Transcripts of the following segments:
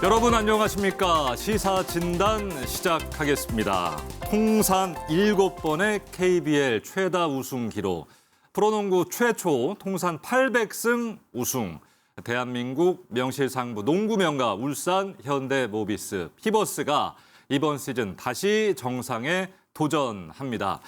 여러분 안녕하십니까? 시사진단 시작하겠습니다. 통산 7번의 KBL 최다 우승 기록, 프로농구 최초 통산 800승 우승, 대한민국 명실상부 농구명가 울산 현대모비스 피버스가 이번 시즌 다시 정상에 도전합니다.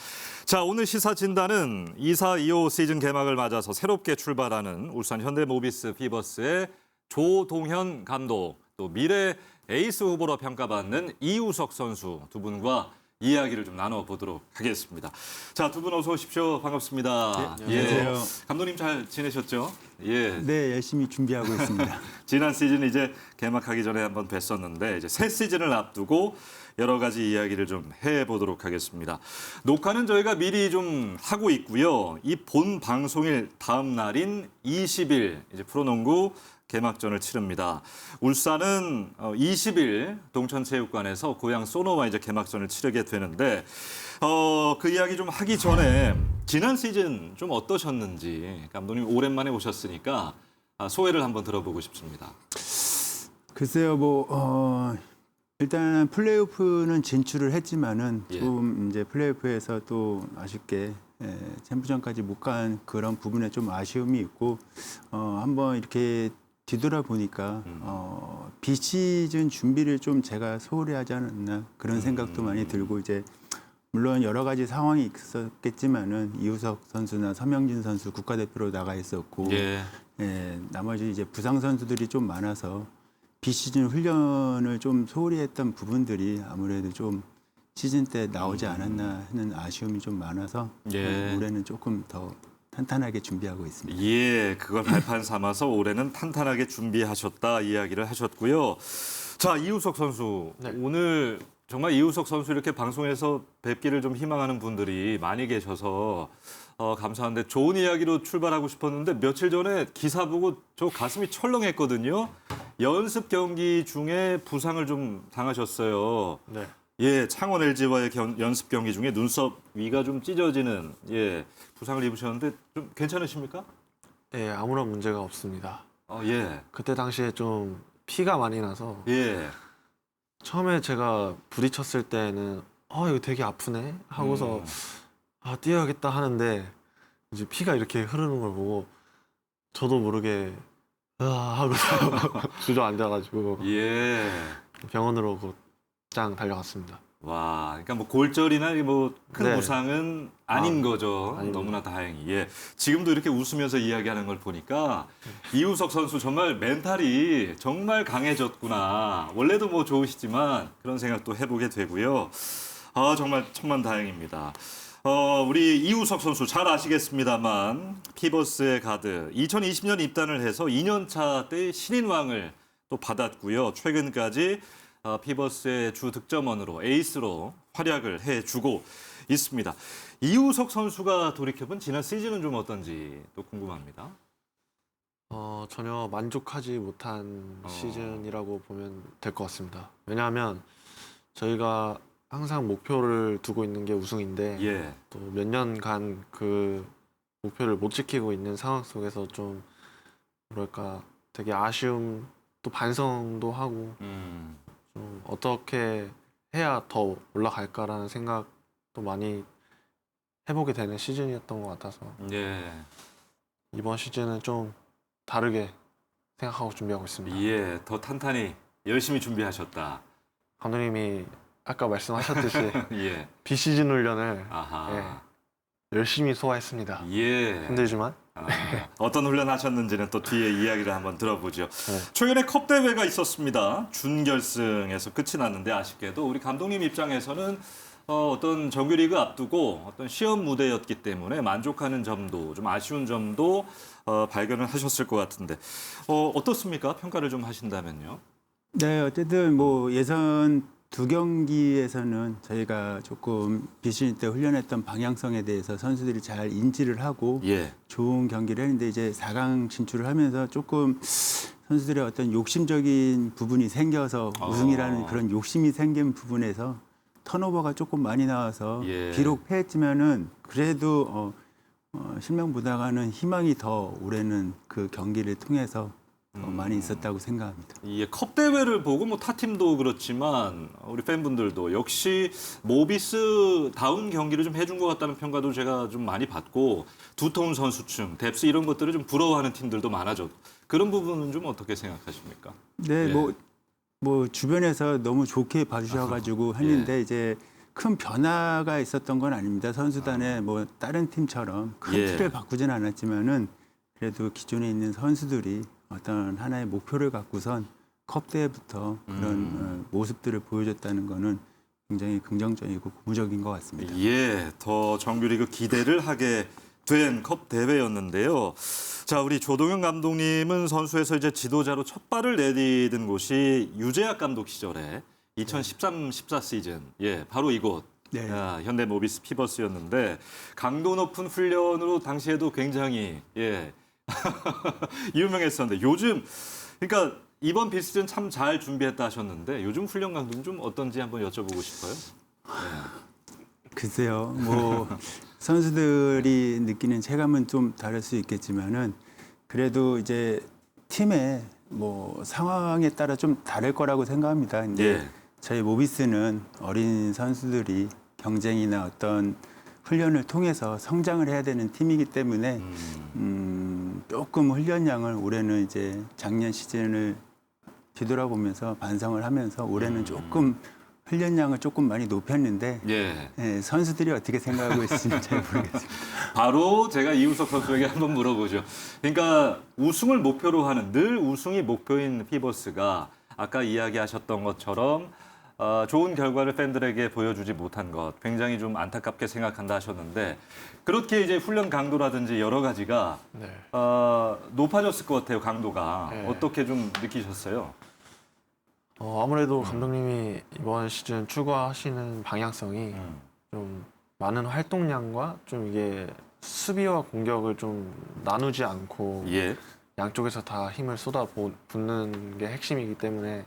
자, 오늘 시사진단은 24-25 시즌 개막을 맞아서 새롭게 출발하는 울산 현대모비스 피버스의 조동현 감독, 또 미래 에이스 후보로 평가받는 이우석 선수 두 분과 이야기를 좀 나눠보도록 하겠습니다. 자, 두 분 어서 오십시오. 반갑습니다. 네, 안녕하세요. 감독님 잘 지내셨죠? 예. 네, 열심히 준비하고 있습니다. 지난 시즌 이제 개막하기 전에 한번 뵀었는데 이제 새 시즌을 앞두고 여러 가지 이야기를 좀 해보도록 하겠습니다. 녹화는 저희가 미리 좀 하고 있고요. 이 본 방송일 다음 날인 20일 이제 프로농구 개막전을 치릅니다. 울산은 20일 동천체육관에서 고향 소노와 이제 개막전을 치르게 되는데 그 이야기 좀 하기 전에 지난 시즌 좀 어떠셨는지 감독님 오랜만에 오셨으니까 소회를 한번 들어보고 싶습니다. 글쎄요, 일단 플레이오프는 진출을 했지만은 예. 좀 이제 플레이오프에서 또 아쉽게 챔피언까지 못 간 그런 부분에 좀 아쉬움이 있고 한번 이렇게 뒤돌아보니까 비시즌 준비를 좀 제가 소홀히 하지 않았나 그런 생각도 많이 들고 이제 물론 여러 가지 상황이 있었겠지만은 이우석 선수나 서명진 선수 국가대표로 나가 있었고 예. 나머지 이제 부상 선수들이 좀 많아서 비시즌 훈련을 좀 소홀히 했던 부분들이 아무래도 좀 시즌 때 나오지 않았나 하는 아쉬움이 좀 많아서 예. 올해는 조금 더 탄탄하게 준비하고 있습니다. 예, 그걸 발판 삼아서 올해는 탄탄하게 준비하셨다 이야기를 하셨고요. 자, 이우석 선수. 네. 오늘 정말 이우석 선수 이렇게 방송에서 뵙기를 좀 희망하는 분들이 많이 계셔서 감사한데 좋은 이야기로 출발하고 싶었는데 며칠 전에 기사 보고 저 가슴이 철렁했거든요. 연습 경기 중에 부상을 좀 당하셨어요. 네. 예, 창원 LG와의 연습 경기 중에 눈썹 위가 좀 찢어지는 부상을 입으셨는데 좀 괜찮으십니까? 네, 아무런 문제가 없습니다. 예. 그때 당시에 좀 피가 많이 나서 예. 처음에 제가 부딪혔을 때는 이거 되게 아프네 하고서 뛰어야겠다 하는데 이제 피가 이렇게 흐르는 걸 보고 저도 모르게 하고서 주저앉아가지고 예. 병원으로 곧장 달려갔습니다. 와, 그러니까 뭐 골절이나 뭐 큰 네. 부상은 아닌 거죠. 아닙니다. 너무나 다행히. 예. 지금도 이렇게 웃으면서 이야기하는 걸 보니까 이우석 선수 정말 멘탈이 정말 강해졌구나. 원래도 뭐 좋으시지만 그런 생각도 해보게 되고요. 정말 천만다행입니다. 우리 이우석 선수 잘 아시겠습니다만 피버스의 가드 2020년 입단을 해서 2년차 때 신인왕을 또 받았고요. 최근까지 피버스의 주 득점원으로 에이스로 활약을 해주고 있습니다. 이우석 선수가 돌이켜본 지난 시즌은 좀 어떤지 또 궁금합니다. 전혀 만족하지 못한 시즌이라고 보면 될 것 같습니다. 왜냐하면 저희가 항상 목표를 두고 있는 게 우승인데 예. 또 몇 년간 그 목표를 못 지키고 있는 상황 속에서 좀 뭐랄까 되게 아쉬움 또 반성도 하고 좀 어떻게 해야 더 올라갈까라는 생각도 많이 해보게 되는 시즌이었던 것 같아서 예. 이번 시즌은 좀 다르게 생각하고 준비하고 있습니다. 예. 더 탄탄히 열심히 준비하셨다. 감독님이 아까 말씀하셨듯이 예. 비시즌 훈련을 아하. 열심히 소화했습니다. 예. 힘들지만 어떤 훈련 하셨는지는 또 뒤에 이야기를 한번 들어보죠. 네. 최근에 컵 대회가 있었습니다. 준결승에서 끝이 났는데 아쉽게도 우리 감독님 입장에서는 어떤 정규리그 앞두고 어떤 시험 무대였기 때문에 만족하는 점도 좀 아쉬운 점도 발견을 하셨을 것 같은데 어떻습니까? 평가를 좀 하신다면요. 네, 어쨌든 예선 두 경기에서는 저희가 조금 비시즌 때 훈련했던 방향성에 대해서 선수들이 잘 인지를 하고 예. 좋은 경기를 했는데 이제 4강 진출을 하면서 조금 선수들의 어떤 욕심적인 부분이 생겨서 우승이라는 그런 욕심이 생긴 부분에서 턴오버가 조금 많이 나와서 예. 비록 패했지만은 그래도 실명보다가는 희망이 더 올해는 그 경기를 통해서 많이 있었다고 생각합니다. 이 컵 대회를 보고 뭐 타 팀도 그렇지만 우리 팬분들도 역시 모비스 다운 경기를 좀 해준 것 같다는 평가도 제가 좀 많이 받고 두터운 선수층, 뎁스 이런 것들을 좀 부러워하는 팀들도 많아졌고 그런 부분은 좀 어떻게 생각하십니까? 네, 예. 뭐 주변에서 너무 좋게 봐주셔가지고 했는데 이제 큰 변화가 있었던 건 아닙니다. 선수단에 뭐 다른 팀처럼 큰 예. 틀을 바꾸진 않았지만은 그래도 기존에 있는 선수들이 어떤 하나의 목표를 갖고선 컵 대회부터 그런 모습들을 보여줬다는 거는 굉장히 긍정적이고 고무적인 것 같습니다. 예, 더 정규리그 기대를 하게 된 컵 대회였는데요. 자, 우리 조동현 감독님은 선수에서 이제 지도자로 첫 발을 내디딘 곳이 유재학 감독 시절에 2013-14 시즌, 예, 바로 이곳. 네. 현대 모비스 피버스였는데 강도 높은 훈련으로 당시에도 굉장히 유명했었는데 요즘 그러니까 이번 비시즌 참 잘 준비했다 하셨는데 요즘 훈련 강도는 좀 어떤지 한번 여쭤보고 싶어요. 글쎄요, 뭐 선수들이 느끼는 체감은 좀 다를 수 있겠지만은 그래도 이제 팀의 뭐 상황에 따라 좀 다를 거라고 생각합니다. 근데 예. 저희 모비스는 어린 선수들이 경쟁이나 어떤 훈련을 통해서 성장을 해야 되는 팀이기 때문에 조금 훈련량을 올해는 이제 작년 시즌을 뒤돌아보면서 반성을 하면서 올해는 조금 훈련량을 조금 많이 높였는데 예. 선수들이 어떻게 생각하고 있을지 잘 모르겠습니다. 바로 제가 이우석 선수에게 한번 물어보죠. 그러니까 우승을 목표로 하는 늘 우승이 목표인 피버스가 아까 이야기하셨던 것처럼 좋은 결과를 팬들에게 보여주지 못한 것 굉장히 좀 안타깝게 생각한다 하셨는데 그렇게 이제 훈련 강도라든지 여러 가지가 네. 높아졌을 것 같아요. 강도가 네. 어떻게 좀 느끼셨어요? 아무래도 감독님이 이번 시즌 추구하시는 방향성이 좀 많은 활동량과 좀 이게 수비와 공격을 좀 나누지 않고 예. 양쪽에서 다 힘을 쏟아붓는 게 핵심이기 때문에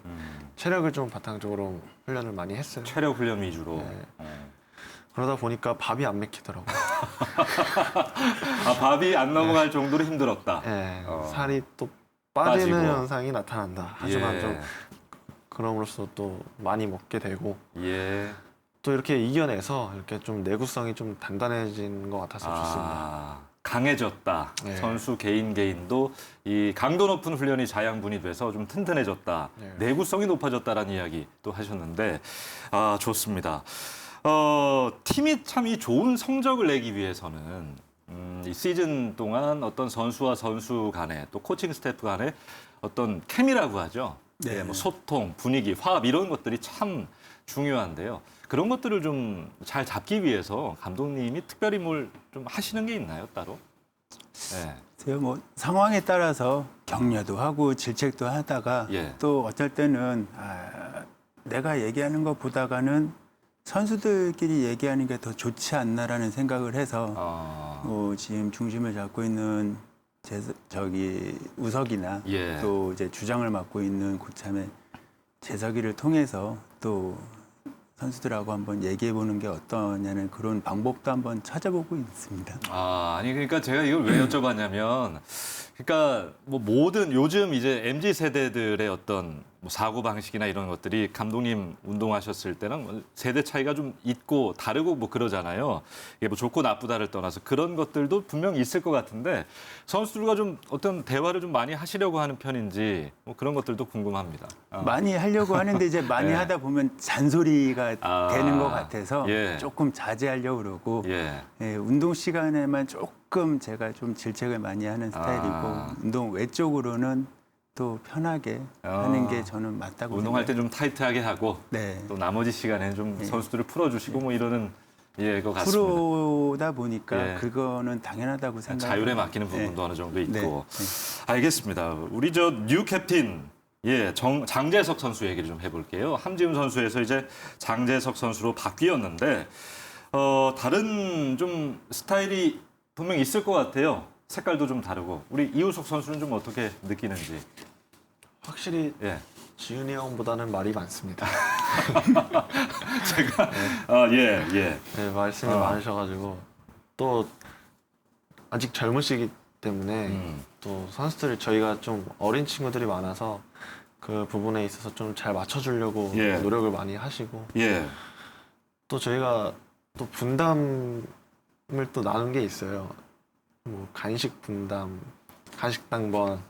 체력을 좀 바탕적으로 훈련을 많이 했어요. 체력 훈련 위주로. 네. 그러다 보니까 밥이 안 먹히더라고요. 밥이 안 넘어갈 정도로 힘들었다. 네, 어. 살이 또 빠지는 빠지고. 현상이 나타난다. 하지만 예. 좀 그럼으로써 또 많이 먹게 되고 예. 또 이렇게 이겨내서 이렇게 좀 내구성이 좀 단단해진 것 같아서 좋습니다. 강해졌다. 네. 선수 개인도 이 강도 높은 훈련이 자양분이 돼서 좀 튼튼해졌다. 네. 내구성이 높아졌다라는 이야기 또 하셨는데 좋습니다. 팀이 참 이 좋은 성적을 내기 위해서는 이 시즌 동안 어떤 선수와 선수 간에 또 코칭 스태프 간에 어떤 케미라고 하죠. 네. 뭐 소통, 분위기, 화합 이런 것들이 참 중요한데요. 그런 것들을 좀 잘 잡기 위해서 감독님이 특별히 뭘 좀 하시는 게 있나요, 따로? 네. 제가 뭐 상황에 따라서 격려도 하고 질책도 하다가 예. 또 어쩔 때는 내가 얘기하는 것보다가는 선수들끼리 얘기하는 게 더 좋지 않나라는 생각을 해서 뭐 지금 중심을 잡고 있는 우석이나 예. 또 이제 주장을 맡고 있는 고참의 재석이를 통해서 또 선수들하고 한번 얘기해 보는 게 어떠냐는 그런 방법도 한번 찾아보고 있습니다. 아니 그러니까 제가 이걸 왜 여쭤봤냐면 그러니까 뭐 모든 요즘 이제 MZ 세대들의 어떤 뭐 사고 방식이나 이런 것들이 감독님 운동하셨을 때는 세대 차이가 좀 있고 다르고 뭐 그러잖아요. 이게 뭐 좋고 나쁘다를 떠나서 그런 것들도 분명 있을 것 같은데 선수들과 좀 어떤 대화를 좀 많이 하시려고 하는 편인지 뭐 그런 것들도 궁금합니다. 많이 하려고 하는데 이제 많이 네. 하다 보면 잔소리가 되는 것 같아서 예. 조금 자제하려고 그러고 예. 운동 시간에만 조금 제가 좀 질책을 많이 하는 스타일이고 운동 외적으로는 또 편하게 하는 게 저는 맞다고 운동할 때 생각해요. 좀 타이트하게 하고 네. 또 나머지 시간에는 좀 선수들을 풀어주시고 뭐 이러는 것 같습니다. 프로다 보니까 예. 그거는 당연하다고 생각해요. 자율에 맡기는 부분도 네. 어느 정도 있고. 네. 알겠습니다. 우리 뉴 캡틴 장재석 선수 얘기를 좀 해볼게요. 함지훈 선수에서 이제 장재석 선수로 바뀌었는데 다른 좀 스타일이 분명 있을 것 같아요. 색깔도 좀 다르고 우리 이우석 선수는 좀 어떻게 느끼는지. 확실히 예. 지훈이 형보다는 말이 많습니다. 제가 예. 네, 말씀이 많으셔가지고 또 아직 젊으시기 때문에 또 선수들이 저희가 좀 어린 친구들이 많아서 그 부분에 있어서 좀 잘 맞춰주려고 예. 노력을 많이 하시고 예. 또 저희가 또 분담을 또 나눈 게 있어요. 뭐 간식 분담, 간식 당번,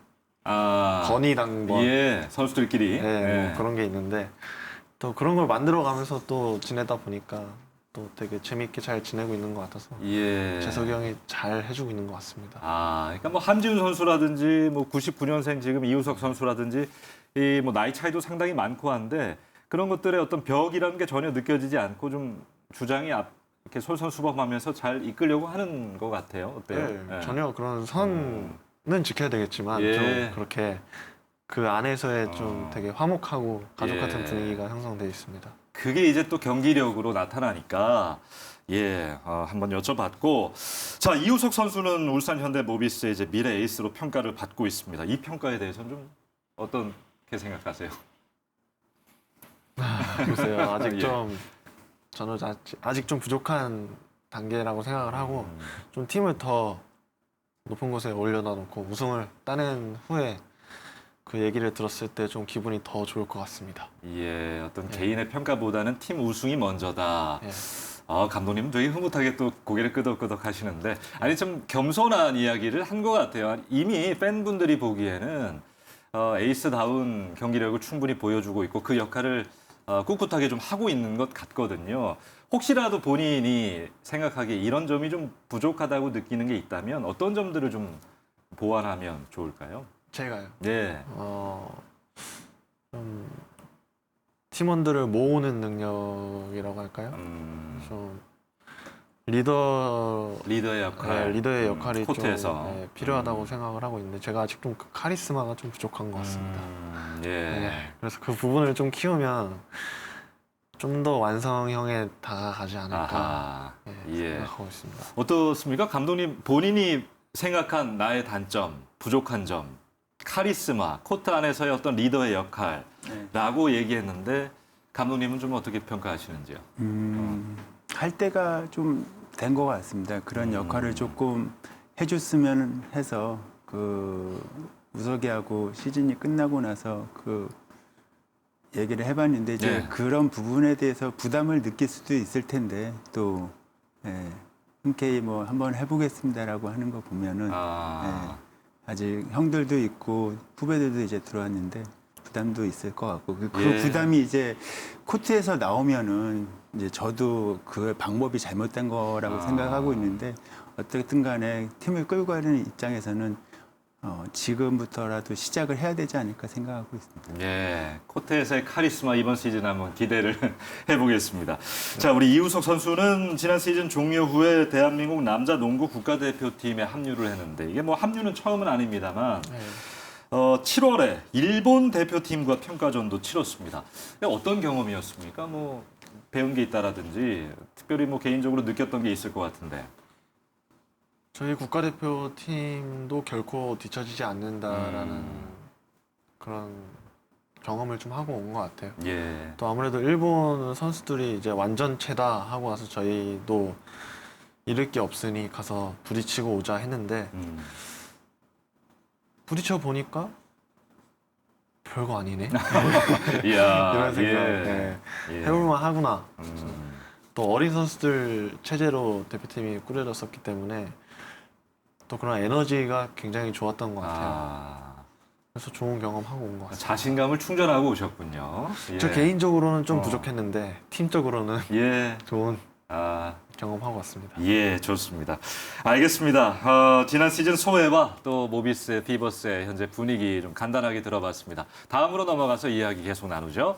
아, 건의 당번, 예, 선수들끼리. 네, 예. 뭐 그런 게 있는데 또 그런 걸 만들어가면서 또 지내다 보니까 또 되게 재밌게 잘 지내고 있는 것 같아서 예. 재석이 형이 잘 해주고 있는 것 같습니다. 아, 그러니까 뭐 함지훈 선수라든지 뭐 99년생 지금 이우석 선수라든지 이 뭐 나이 차이도 상당히 많고 한데 그런 것들의 어떤 벽이라는 게 전혀 느껴지지 않고 좀 주장이 이렇게 솔선수범하면서 잘 이끌려고 하는 것 같아요. 어때요? 네, 예. 전혀 그런 선은 지켜야 되겠지만 예. 좀 그렇게 그 안에서의 좀 되게 화목하고 가족 같은 예. 분위기가 형성되어 있습니다. 그게 이제 또 경기력으로 나타나니까 예, 한번 여쭤봤고 자, 이우석 선수는 울산 현대모비스의 이제 미래 에이스로 평가를 받고 있습니다. 이 평가에 대해서는 좀 어떻게 생각하세요? 글쎄요, 아직 예. 좀 저는 아직 좀 부족한 단계라고 생각을 하고 좀 팀을 더 높은 곳에 올려다 놓고 우승을 따낸 후에 그 얘기를 들었을 때 좀 기분이 더 좋을 것 같습니다. 예, 어떤 예. 개인의 평가보다는 팀 우승이 먼저다. 예. 감독님은 되게 흐뭇하게 또 고개를 끄덕끄덕 하시는데 아니 좀 겸손한 이야기를 한 것 같아요. 이미 팬분들이 보기에는 에이스다운 경기력을 충분히 보여주고 있고 그 역할을 꿋꿋하게 좀 하고 있는 것 같거든요. 혹시라도 본인이 생각하기에 이런 점이 좀 부족하다고 느끼는 게 있다면 어떤 점들을 좀 보완하면 좋을까요? 제가요. 네. 좀 팀원들을 모으는 능력이라고 할까요? 좀 리더의 역할. 리더의 역할이 코트에서. 좀 필요하다고 생각을 하고 있는데 제가 아직 좀 그 카리스마가 좀 부족한 것 같습니다. 예. 네, 그래서 그 부분을 좀 키우면 좀 더 완성형에 다가가지 않을까 아하. 예. 생각하고 있습니다. 어떻습니까? 감독님 본인이 생각한 나의 단점, 부족한 점, 카리스마, 코트 안에서의 어떤 리더의 역할라고 얘기했는데 감독님은 좀 어떻게 평가하시는지요? 할 때가 좀 된 것 같습니다. 그런 역할을 조금 해줬으면 해서 그 우석이하고 시즌이 끝나고 나서 그 얘기를 해봤는데 이제 네. 그런 부분에 대해서 부담을 느낄 수도 있을 텐데 또 흔쾌히 뭐 한번 해보겠습니다라고 하는 거 보면은 아직 형들도 있고 후배들도 이제 들어왔는데 부담도 있을 것 같고 그 예. 부담이 이제 코트에서 나오면은 이제 저도 그 방법이 잘못된 거라고 생각하고 있는데 어떻든 간에 팀을 끌고 가는 입장에서는 지금부터라도 시작을 해야 되지 않을까 생각하고 있습니다. 예, 코트에서의 카리스마 이번 시즌 한번 기대를 해보겠습니다. 자, 우리 이우석 선수는 지난 시즌 종료 후에 대한민국 남자 농구 국가대표팀에 합류를 했는데 이게 뭐 합류는 처음은 아닙니다만 7월에 일본 대표팀과 평가전도 치렀습니다. 어떤 경험이었습니까? 뭐 배운 게 있다라든지 특별히 뭐 개인적으로 느꼈던 게 있을 것 같은데. 저희 국가대표팀도 결코 뒤처지지 않는다라는 그런 경험을 좀 하고 온 것 같아요. 예. 또 아무래도 일본 선수들이 이제 완전체다 하고 나서 저희도 잃을 게 없으니 가서 부딪히고 오자 했는데 부딪혀 보니까 별거 아니네. 이야, 이런 생각. 예. 예. 해볼만 하구나. 또 어린 선수들 체제로 대표팀이 꾸려졌었기 때문에 또 그런 에너지가 굉장히 좋았던 것 같아요. 그래서 좋은 경험하고 온 것 같습니다. 자신감을 충전하고 오셨군요. 예. 저 개인적으로는 좀 부족했는데 팀적으로는 예. 좋은 경험하고 왔습니다. 예, 좋습니다. 알겠습니다. 지난 시즌 소회와 또 모비스, 피버스의 현재 분위기 좀 간단하게 들어봤습니다. 다음으로 넘어가서 이야기 계속 나누죠.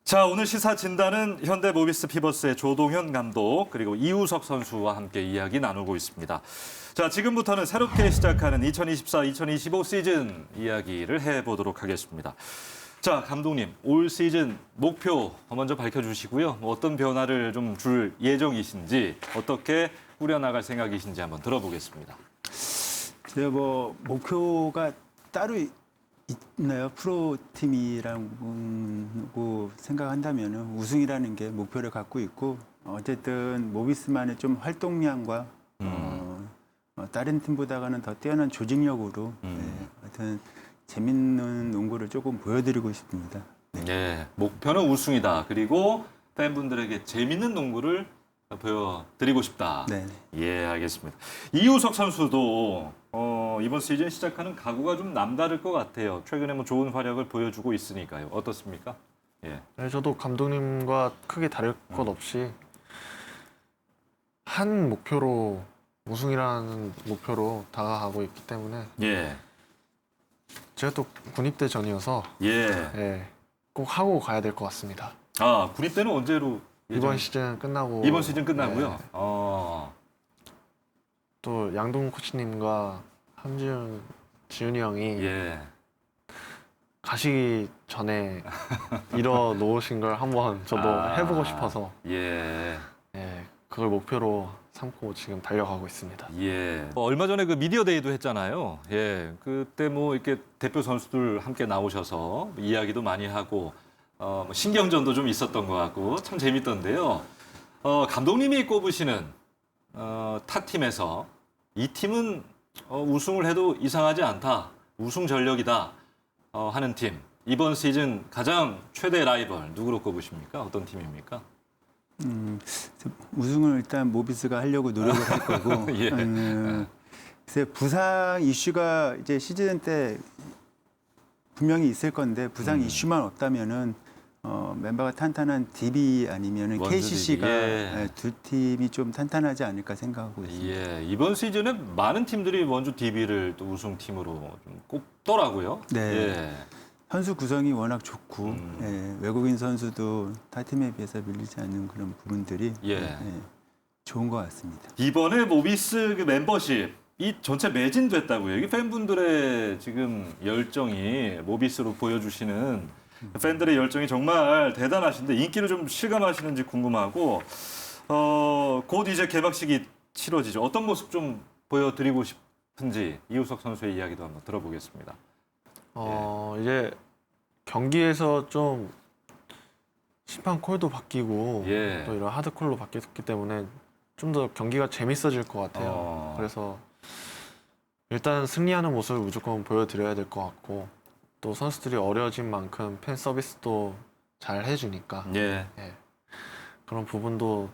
자, 오늘 시사 진단은 현대 모비스 피버스의 조동현 감독 그리고 이우석 선수와 함께 이야기 나누고 있습니다. 자, 지금부터는 새롭게 시작하는 2024-2025 시즌 이야기를 해보도록 하겠습니다. 자, 감독님, 올 시즌 목표 먼저 밝혀주시고요. 뭐 어떤 변화를 좀 줄 예정이신지 어떻게 꾸려나갈 생각이신지 한번 들어보겠습니다. 제가 뭐 목표가 따로 있나요? 프로 팀이라고 생각한다면 우승이라는 게 목표를 갖고 있고 어쨌든 모비스만의 좀 활동량과 다른 팀보다는 더 뛰어난 조직력으로 하여튼 재밌는 농구를 조금 보여드리고 싶습니다. 네, 목표는 우승이다. 그리고 팬분들에게 재밌는 농구를 보여드리고 싶다. 네. 예, 알겠습니다. 이우석 선수도 이번 시즌 시작하는 각오가 좀 남다를 것 같아요. 최근에 뭐 좋은 활약을 보여주고 있으니까요. 어떻습니까? 예. 네, 저도 감독님과 크게 다를 것 없이 한 목표로 우승이라는 목표로 다가가고 있기 때문에 예. 제가 또 군입대 전이어서 예. 꼭 하고 가야 될 것 같습니다. 아, 군입 때는 언제로? 이번 시즌 끝나고 이번 시즌 끝나고요. 네. 또 양동 코치님과 함지훈 지훈이 형이 예. 가시기 전에 이뤄 놓으신 걸 한번 저도 해보고 싶어서 예. 그걸 목표로 삼고 지금 달려가고 있습니다. 예. 얼마 전에 그 미디어 데이도 했잖아요. 예. 그때 뭐 이렇게 대표 선수들 함께 나오셔서 이야기도 많이 하고 뭐 신경전도 좀 있었던 것 같고 참 재밌던데요. 감독님이 꼽으시는 타 팀에서 이 팀은 우승을 해도 이상하지 않다. 우승 전력이다. 하는 팀. 이번 시즌 가장 최대 라이벌 누구로 꼽으십니까? 어떤 팀입니까? 우승을 일단 모비스가 하려고 노력을 할 거고 예. 글쎄 부상 이슈가 이제 시즌 때 분명히 있을 건데 부상 이슈만 없다면은 멤버가 탄탄한 DB 아니면은 원주 KCC가 DB, 예. 두 팀이 좀 탄탄하지 않을까 생각하고 있습니다. 예. 이번 시즌에 많은 팀들이 원주 DB를 또 우승팀으로 좀 꼽더라고요. 네. 예. 선수 구성이 워낙 좋고 외국인 선수도 타 팀에 비해서 밀리지 않는 그런 부분들이 좋은 것 같습니다. 이번에 모비스 그 멤버십 이 전체 매진됐다고요. 이게 팬분들의 지금 열정이 모비스로 보여주시는 팬들의 열정이 정말 대단하신데 인기를 좀 실감하시는지 궁금하고 곧 이제 개막식이 치러지죠. 어떤 모습 좀 보여드리고 싶은지 이우석 선수의 이야기도 한번 들어보겠습니다. 이제 경기에서 좀 심판 콜도 바뀌고 예. 또 이런 하드콜로 바뀌었기 때문에 좀 더 경기가 재밌어질 것 같아요. 그래서 일단 승리하는 모습을 무조건 보여드려야 될 것 같고 또 선수들이 어려워진 만큼 팬 서비스도 잘 해주니까 예. 그런 부분도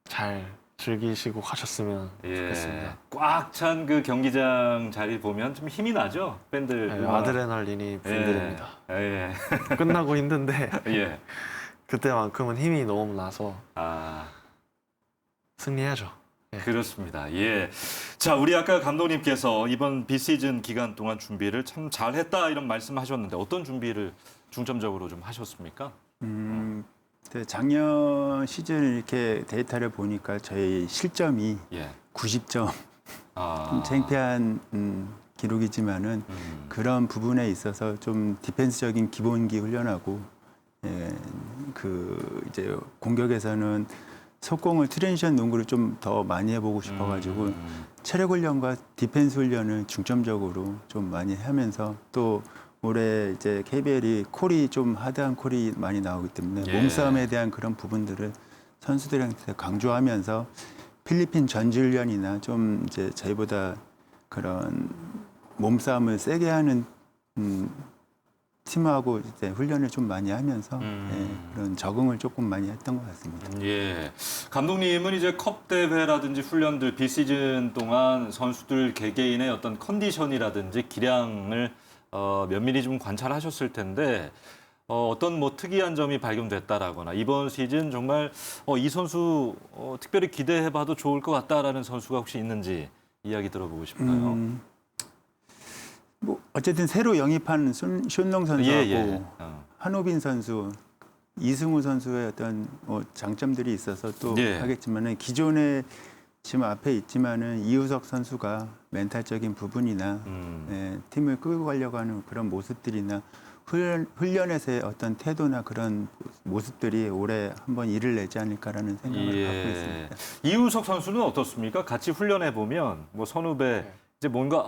잘 즐기시고 가셨으면 좋겠습니다. 꽉 찬 그 경기장 자리 보면 좀 힘이 나죠? 팬들. 아드레날린이 분들입니다. 예. 끝나고 힘든데 예. 그때만큼은 힘이 너무 나서 승리해야죠. 그렇습니다. 예. 자, 우리 아까 감독님께서 이번 비시즌 기간 동안 준비를 참 잘했다 이런 말씀하셨는데 어떤 준비를 중점적으로 좀 하셨습니까? 작년 시즌 이렇게 데이터를 보니까 저희 실점이 90점 창피한 기록이지만은 그런 부분에 있어서 좀 디펜스적인 기본기 훈련하고 이제 공격에서는 속공을 트랜지션 농구를 좀 더 많이 해보고 싶어가지고 체력 훈련과 디펜스 훈련을 중점적으로 좀 많이 하면서 또 올해 이제 KBL이 콜이 좀 하드한 콜이 많이 나오기 때문에 몸싸움에 대한 그런 부분들을 선수들한테 강조하면서 필리핀 전지훈련이나 좀 이제 저희보다 그런 몸싸움을 세게 하는 팀하고 이제 훈련을 좀 많이 하면서 그런 적응을 조금 많이 했던 것 같습니다. 예. 감독님은 이제 컵 대회라든지 훈련들 비시즌 동안 선수들 개개인의 어떤 컨디션이라든지 기량을 면밀히 좀 관찰하셨을 텐데 어떤 뭐 특이한 점이 발견됐다라거나 이번 시즌 정말 이 선수 특별히 기대해봐도 좋을 것 같다라는 선수가 혹시 있는지 이야기 들어보고 싶어요. 뭐 어쨌든 새로 영입한 쇼농 선수하고 한호빈 선수, 이승우 선수의 어떤 장점들이 있어서 또 하겠지만은 기존에 지금 앞에 있지만은 이우석 선수가 멘탈적인 부분이나 팀을 끌고 가려고 하는 그런 모습들이나 훈련에서의 어떤 태도나 그런 모습들이 올해 한번 일을 내지 않을까라는 생각을 갖고 있습니다. 이우석 선수는 어떻습니까? 같이 훈련해 보면 뭐 선후배 이제 뭔가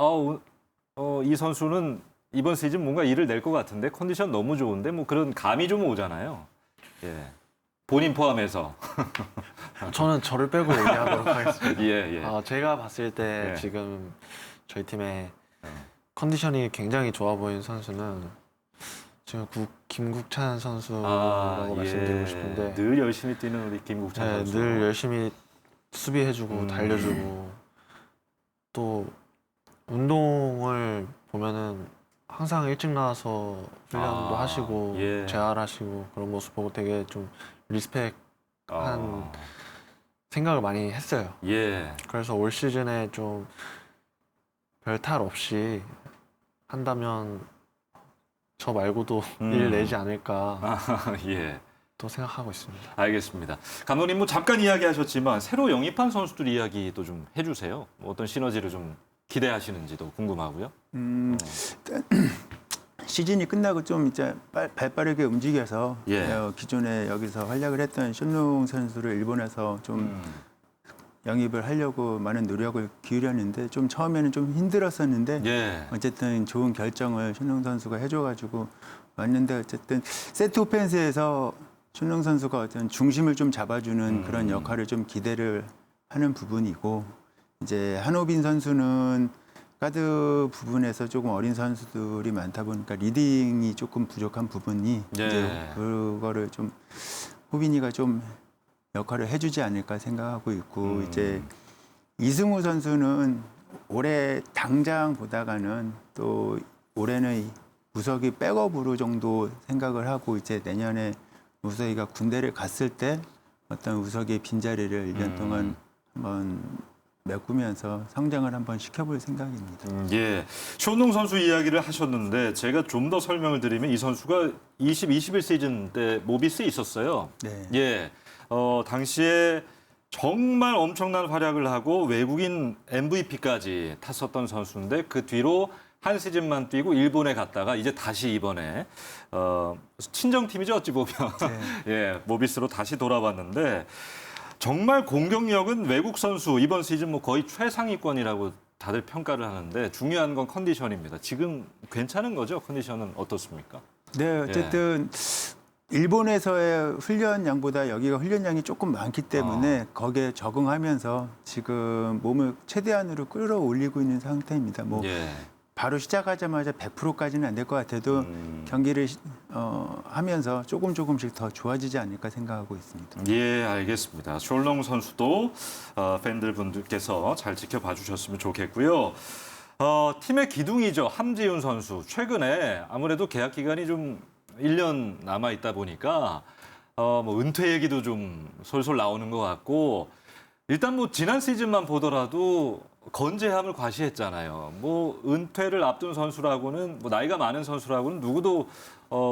이 선수는 이번 시즌 뭔가 일을 낼 것 같은데 컨디션 너무 좋은데 뭐 그런 감이 좀 오잖아요. 예. 본인 포함해서. 저는 저를 빼고 얘기하도록 하겠습니다. 예, 예. 제가 봤을 때 예. 지금 저희 팀의 컨디션이 굉장히 좋아 보이는 선수는 지금 김국찬 선수라고 말씀드리고 싶은데 늘 열심히 뛰는 우리 김국찬 네, 선수. 늘 열심히 수비해주고 달려주고 또 운동을 보면은 항상 일찍 나와서 훈련도 하시고 예. 재활하시고 그런 모습 보고 되게 좀 리스펙한 아, 생각을 많이 했어요. 예. 그래서 올 시즌에 좀 별 탈 없이 한다면 저 말고도 일 내지 않을까 예. 또 생각하고 있습니다. 알겠습니다. 감독님 뭐 잠깐 이야기하셨지만 새로 영입한 선수들 이야기도 좀 해주세요. 뭐 어떤 시너지를 좀 기대하시는지도 궁금하고요. 시즌이 끝나고 좀 이제 발빠르게 움직여서 예. 기존에 여기서 활약을 했던 션롱 선수를 일본에서 좀 영입을 하려고 많은 노력을 기울였는데 좀 처음에는 좀 힘들었었는데 예. 어쨌든 좋은 결정을 션롱 선수가 해줘가지고 왔는데 어쨌든 세트 오펜스에서 션롱 선수가 어떤 중심을 좀 잡아주는 그런 역할을 좀 기대를 하는 부분이고 이제 한호빈 선수는 가드 부분에서 조금 어린 선수들이 많다 보니까 리딩이 조금 부족한 부분이 예. 이제 그거를 좀 호빈이가 좀 역할을 해주지 않을까 생각하고 있고 이제 이승우 선수는 올해 당장 보다가는 또 올해는 우석이 백업으로 정도 생각을 하고 이제 내년에 우석이가 군대를 갔을 때 어떤 우석의 빈자리를 1년 동안 한번 메꾸면서 성장을 한번 시켜볼 생각입니다. 예. 쇼농 선수 이야기를 하셨는데 제가 좀 더 설명을 드리면 이 선수가 20-21 시즌 때 모비스에 있었어요. 네. 예. 당시에 정말 엄청난 활약을 하고 외국인 MVP까지 탔었던 선수인데 그 뒤로 한 시즌만 뛰고 일본에 갔다가 이제 다시 이번에 친정팀이죠 어찌 보면 예, 모비스로 다시 돌아왔는데 정말 공격력은 외국 선수 이번 시즌 뭐 거의 최상위권이라고 다들 평가를 하는데 중요한 건 컨디션입니다. 지금 괜찮은 거죠? 컨디션은 어떻습니까? 네, 어쨌든 일본에서의 훈련량보다 여기가 훈련량이 조금 많기 때문에 거기에 적응하면서 지금 몸을 최대한으로 끌어올리고 있는 상태입니다. 뭐 예. 바로 시작하자마자 100%까지는 안 될 것 같아도 경기를 하면서 조금씩 더 좋아지지 않을까 생각하고 있습니다. 예, 알겠습니다. 쇼롱 선수도 팬들 분들께서 잘 지켜봐 주셨으면 좋겠고요. 팀의 기둥이죠. 함지훈 선수. 최근에 아무래도 계약 기간이 좀 1년 남아 있다 보니까 뭐 은퇴 얘기도 좀 솔솔 나오는 것 같고 일단 뭐 지난 시즌만 보더라도 건재함을 과시했잖아요. 뭐 은퇴를 앞둔 선수라고는 뭐 나이가 많은 선수라고는 누구도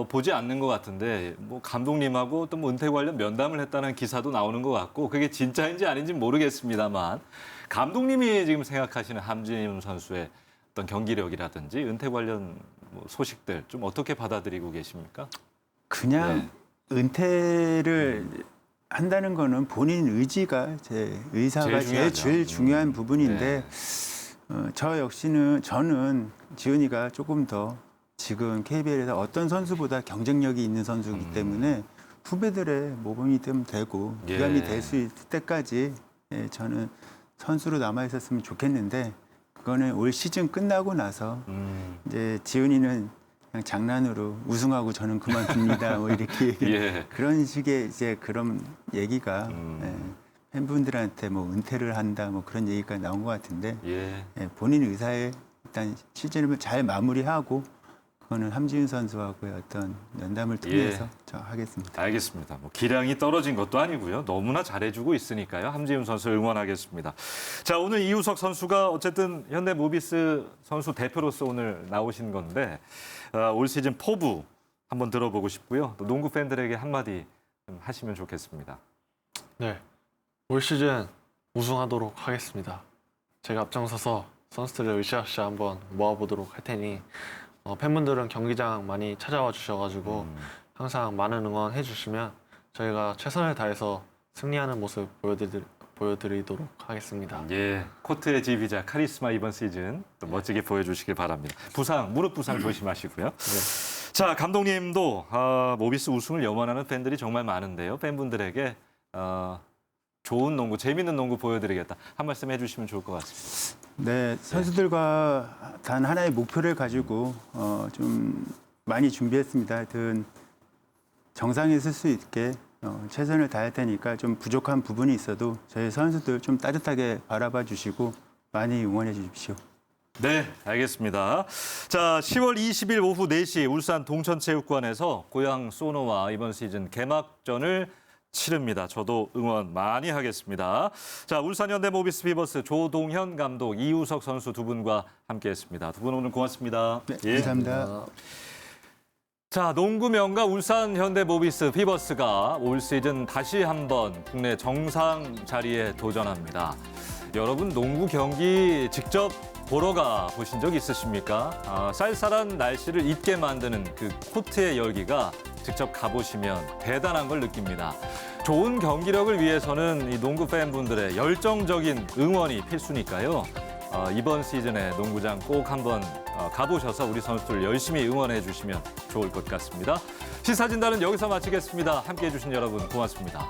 보지 않는 것 같은데 뭐 감독님하고 또 뭐 은퇴 관련 면담을 했다는 기사도 나오는 것 같고 그게 진짜인지 아닌지 모르겠습니다만 감독님이 지금 생각하시는 함지훈 선수의 어떤 경기력이라든지 은퇴 관련 뭐 소식들 좀 어떻게 받아들이고 계십니까? 그냥 은퇴를 한다는 거는 본인 의지가 의사가 제일 중요한 부분인데 저 역시는 저는 지훈이가 조금 더 지금 KBL에서 어떤 선수보다 경쟁력이 있는 선수이기 때문에 후배들의 모범이 되면 되고 기감이 될 수 있을 때까지 저는 선수로 남아 있었으면 좋겠는데 그거는 올 시즌 끝나고 나서 이제 지훈이는 그냥 장난으로 우승하고 저는 그만둡니다. 뭐 이렇게 예. 그런 식의 이제 그런 얘기가 팬분들한테 뭐 은퇴를 한다 뭐 그런 얘기가 나온 것 같은데 본인 의사에 일단 시즌을 잘 마무리하고 그거는 함지훈 선수하고의 어떤 면담을 통해서 저 하겠습니다. 알겠습니다. 뭐 기량이 떨어진 것도 아니고요. 너무나 잘해주고 있으니까요. 함지훈 선수 응원하겠습니다. 자, 오늘 이우석 선수가 어쨌든 현대모비스 선수 대표로서 오늘 나오신 건데 올 시즌 포부 한번 들어보고 싶고요. 또 농구 팬들에게 한마디 좀 하시면 좋겠습니다. 네, 올 시즌 우승하도록 하겠습니다. 제가 앞장서서 선수들을 으쌰으쌰 한번 모아보도록 할 테니 팬분들은 경기장 많이 찾아와 주셔가지고 항상 많은 응원해 주시면 저희가 최선을 다해서 승리하는 모습 보여드리도록 하겠습니다. 예, 코트의 지휘자 카리스마 이번 시즌 또 멋지게 보여주시길 바랍니다. 무릎 부상 조심하시고요. 네. 자, 감독님도 모비스 우승을 염원하는 팬들이 정말 많은데요. 팬분들에게 좋은 농구, 재밌는 농구 보여드리겠다. 한 말씀 해주시면 좋을 것 같습니다. 네, 선수들과 단 하나의 목표를 가지고 좀 많이 준비했습니다. 하여튼 정상에 설 수 있게 최선을 다할 테니까 좀 부족한 부분이 있어도 저희 선수들 좀 따뜻하게 바라봐 주시고 많이 응원해 주십시오. 네, 알겠습니다. 자, 10월 20일 오후 4시 울산 동천체육관에서 고양 소노와 이번 시즌 개막전을 치릅니다. 저도 응원 많이 하겠습니다. 자, 울산 현대 모비스 비버스 조동현 감독, 이우석 선수 두 분과 함께했습니다. 두 분 오늘 고맙습니다. 네, 예. 감사합니다. 자, 농구 명가 울산 현대 모비스 비버스가 올 시즌 다시 한번 국내 정상 자리에 도전합니다. 여러분 농구 경기 직접 보러 가 보신 적 있으십니까? 쌀쌀한 날씨를 잊게 만드는 그 코트의 열기가 직접 가보시면 대단한 걸 느낍니다. 좋은 경기력을 위해서는 이 농구 팬분들의 열정적인 응원이 필수니까요. 이번 시즌에 농구장 꼭 한번 가보셔서 우리 선수들 열심히 응원해 주시면 좋을 것 같습니다. 시사진단은 여기서 마치겠습니다. 함께해 주신 여러분 고맙습니다.